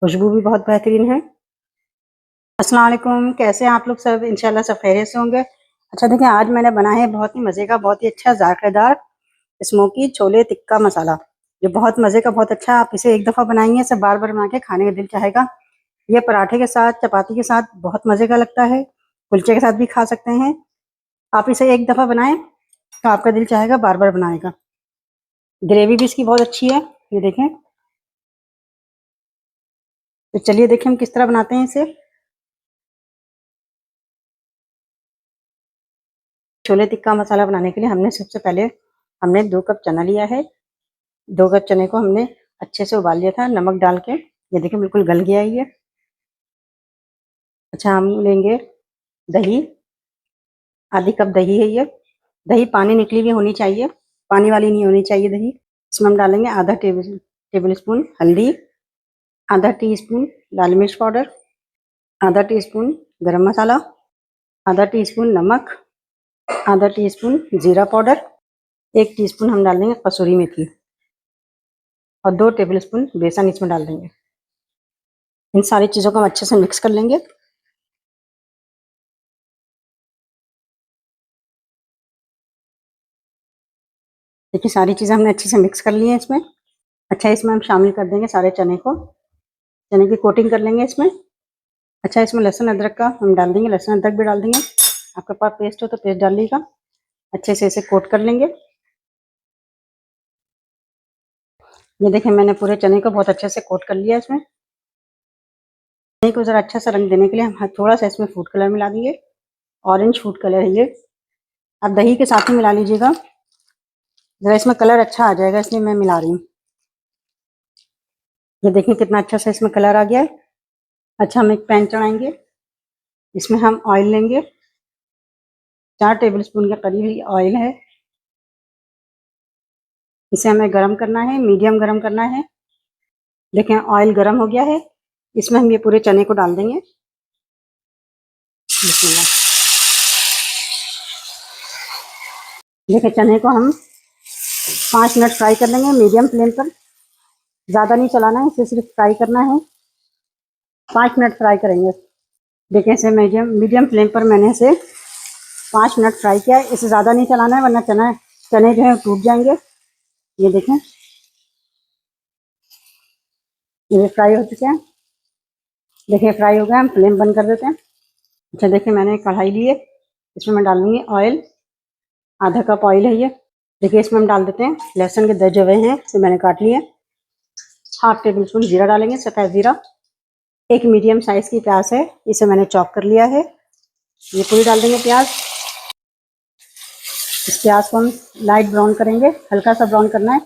खुशबू भी बहुत बेहतरीन है। अस्सलाम वालेकुम, कैसे हैं आप लोग सब? इंशाल्लाह सब खैरियत से होंगे। अच्छा देखिए, आज मैंने बनाया है बहुत ही मज़े का, बहुत ही अच्छा ज़ायक़ेदार स्मोकी छोले टिक्का मसाला, जो बहुत मज़े का, बहुत अच्छा। आप इसे एक दफ़ा बनाएंगे इसे बार बार बना के खाने का दिल चाहेगा। ये पराठे के साथ, चपाती के साथ बहुत मज़े का लगता है, कुलचे के साथ भी खा सकते हैं। आप इसे एक दफ़ा बनाएं तो आपका दिल चाहेगा बार बार बनाएगा। ग्रेवी भी इसकी बहुत अच्छी है, ये देखें। तो चलिए देखें हम किस तरह बनाते हैं इसे। छोले टिक्का मसाला बनाने के लिए हमने सबसे पहले 2 कप चना लिया है। 2 कप चने को हमने अच्छे से उबाल लिया था नमक डाल के। ये देखिए बिल्कुल गल गया है ये। अच्छा, हम लेंगे दही, आधी कप दही है ये। दही पानी निकली हुई होनी चाहिए, पानी वाली नहीं होनी चाहिए दही। इसमें हम डालेंगे आधा टेबल स्पून हल्दी, आधा टीस्पून लाल मिर्च पाउडर, आधा टीस्पून गरम मसाला, आधा टीस्पून नमक, आधा टीस्पून जीरा पाउडर, 1 टीस्पून हम डाल देंगे कसूरी मेथी और 2 टेबलस्पून बेसन इसमें डाल देंगे। इन सारी चीज़ों को हम अच्छे से मिक्स कर लेंगे। देखिए सारी चीज़ें हमने अच्छे से मिक्स कर ली हैं इसमें। अच्छा, इसमें हम शामिल कर देंगे सारे चने को, चने की कोटिंग कर लेंगे इसमें। अच्छा, इसमें लहसुन अदरक का हम डाल देंगे, लहसुन अदरक भी डाल देंगे। आपके पास पेस्ट हो तो पेस्ट डाल लीजिएगा। अच्छे से इसे कोट कर लेंगे। ये देखिए मैंने पूरे चने को बहुत अच्छे से कोट कर लिया इसमें। चने को ज़रा अच्छा सा रंग देने के लिए हम थोड़ा सा इसमें फूड कलर मिला देंगे, ऑरेंज फूड कलर है ये। आप दही के साथ ही मिला लीजिएगा, ज़रा इसमें कलर अच्छा आ जाएगा, इसलिए मैं मिला रही हूँ। ये देखिए कितना अच्छा सा इसमें कलर आ गया है। अच्छा, हम एक पैन चढ़ाएंगे, इसमें हम ऑयल लेंगे। 4 टेबलस्पून के करीब ऑयल है। इसे हमें गरम करना है, मीडियम गरम करना है। देखें ऑयल गरम हो गया है, इसमें हम ये पूरे चने को डाल देंगे। बिस्मिल्लाह। देखें चने को हम 5 मिनट फ्राई कर लेंगे मीडियम फ्लेम पर। ज़्यादा नहीं चलाना है, इसे सिर्फ फ्राई करना है। 5 मिनट फ्राई करेंगे। देखें इसे मीडियम मीडियम फ्लेम पर मैंने इसे 5 मिनट फ्राई किया है। इसे ज़्यादा नहीं चलाना है वरना चने जो है टूट जाएंगे। ये देखें ये फ्राई हो चुके हैं। देखिए फ्राई हो गया, हम फ्लेम बंद कर देते हैं। अच्छा देखिए मैंने कढ़ाई ली है, इसमें मैं डालूंगी ऑयल। आधा कप ऑयल है ये। देखिए इसमें हम डाल देते हैं लहसुन के 10 जवे हैं, इसे मैंने काट लिए। हाफ टेबल स्पून जीरा डालेंगे, सफ़ेद जीरा। एक मीडियम साइज़ की प्याज है, इसे मैंने चॉप कर लिया है, ये पूरी डाल देंगे प्याज। इस प्याज को हम लाइट ब्राउन करेंगे, हल्का सा ब्राउन करना है।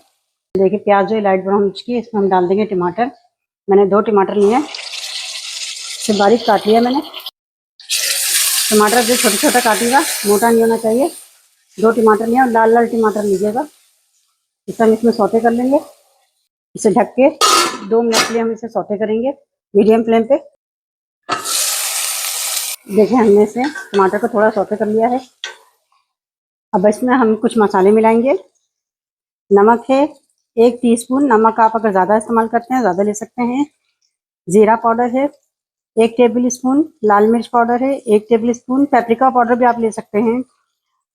देखिए प्याज जो है लाइट ब्राउन हो चुकी है। इसमें हम डाल देंगे टमाटर। मैंने 2 टमाटर लिए हैं, इसे बारीक काट लिया मैंने। टमाटर जो छोटा छोटा काटिएगा, मोटा नहीं होना चाहिए। 2 टमाटर लिए और लाल लाल टमाटर लीजिएगा। इसे हम इसमें सौते कर लेंगे। इसे ढक के 2 मिनट के लिए हम इसे सौते करेंगे मीडियम फ्लेम पे। देखिए हमने इसे टमाटर को थोड़ा सौते कर लिया है। अब इसमें हम कुछ मसाले मिलाएंगे। नमक है 1 टीस्पून, नमक आप अगर ज़्यादा इस्तेमाल करते हैं ज़्यादा ले सकते हैं। ज़ीरा पाउडर है 1 टेबल स्पून, लाल मिर्च पाउडर है 1 टेबल स्पून, पेपरिका पाउडर भी आप ले सकते हैं।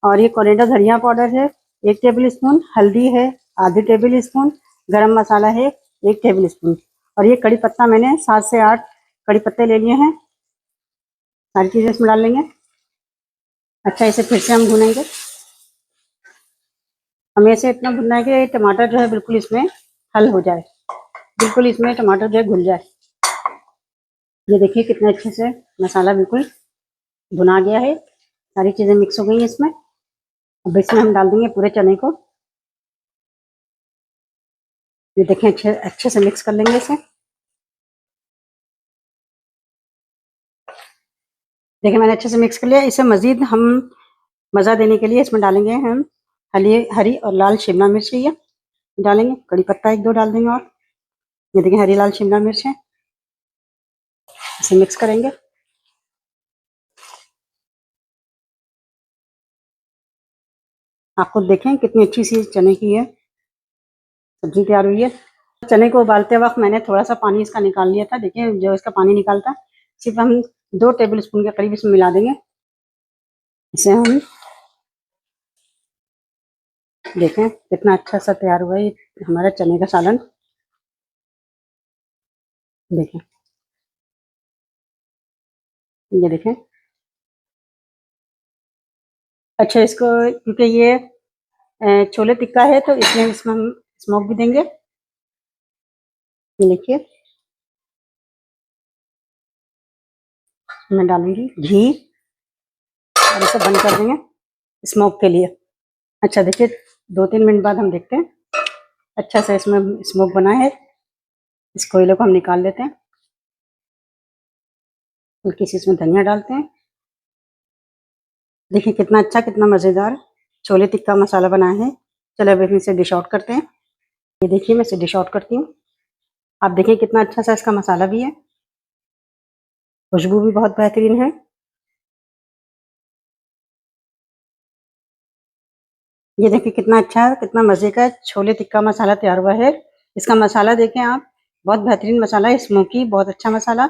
और ये कोरिएंडर धनिया पाउडर है 1 टेबल स्पून, हल्दी है आधी टेबल स्पून, गरम मसाला है 1 टेबल स्पून। और ये कड़ी पत्ता मैंने 7 से 8 कड़ी पत्ते ले लिए हैं, सारी चीज़ें इसमें डाल लेंगे। अच्छा, इसे फिर से हम भूनेंगे। हमें इसे इतना भूनना है कि टमाटर जो है बिल्कुल इसमें हल हो जाए, बिल्कुल इसमें टमाटर जो है घुल जाए। ये देखिए कितने अच्छे से मसाला बिल्कुल भुना गया है, सारी चीज़ें मिक्स हो गई हैं इसमें। अब इसमें हम डाल देंगे पूरे चने को। ये देखें अच्छे अच्छे से मिक्स कर लेंगे इसे। देखिए मैंने अच्छे से मिक्स कर लिया। इसे मज़ीद हम मज़ा देने के लिए इसमें डालेंगे हम हरी और लाल शिमला मिर्च ये डालेंगे, कड़ी पत्ता 1-2 डाल देंगे। और ये देखिए हरी लाल शिमला मिर्च है, इसे मिक्स करेंगे। आप खुद देखें कितनी अच्छी सी चने की है सब्जी तैयार हुई है। चने को उबालते वक्त मैंने थोड़ा सा पानी इसका निकाल लिया था। देखिए जो इसका पानी निकालता है, सिर्फ हम 2 टेबलस्पून के करीब इसमें मिला देंगे। इसे हम देखें कितना अच्छा सा तैयार हुआ है हमारा चने का सालन। देखें, ये देखें। अच्छा, इसको क्योंकि ये छोले टिक्का है तो इसमें हम स्मोक भी देंगे। देखिए, मैं डालूंगी घी और इसे बंद कर देंगे स्मोक के लिए। अच्छा देखिए, 2-3 मिनट बाद हम देखते हैं अच्छा से इसमें स्मोक बना है। इस कोयले को हम निकाल लेते हैं। हल्की सी इसमें धनिया डालते हैं। देखिए कितना अच्छा, कितना मज़ेदार छोले टिक्का मसाला बना है। चलो अब इसे डिश आउट करते हैं। ये देखिए, मैं इसे डिश आउट करती हूँ। आप देखिए कितना अच्छा सा इसका मसाला भी है, खुशबू भी बहुत बेहतरीन है। ये देखिए कितना अच्छा, कितना मज़े का छोले टिक्का मसाला तैयार हुआ है। इसका मसाला देखें आप, बहुत बेहतरीन मसाला है, स्मोकी, बहुत अच्छा मसाला।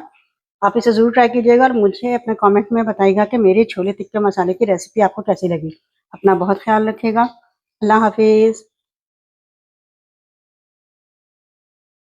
आप इसे ज़रूर ट्राई कीजिएगा और मुझे अपने कमेंट में बताइएगा कि मेरे छोले टिक्का मसाले की रेसिपी आपको कैसी लगी। अपना बहुत ख्याल रखिएगा। अल्लाह हाफिज़।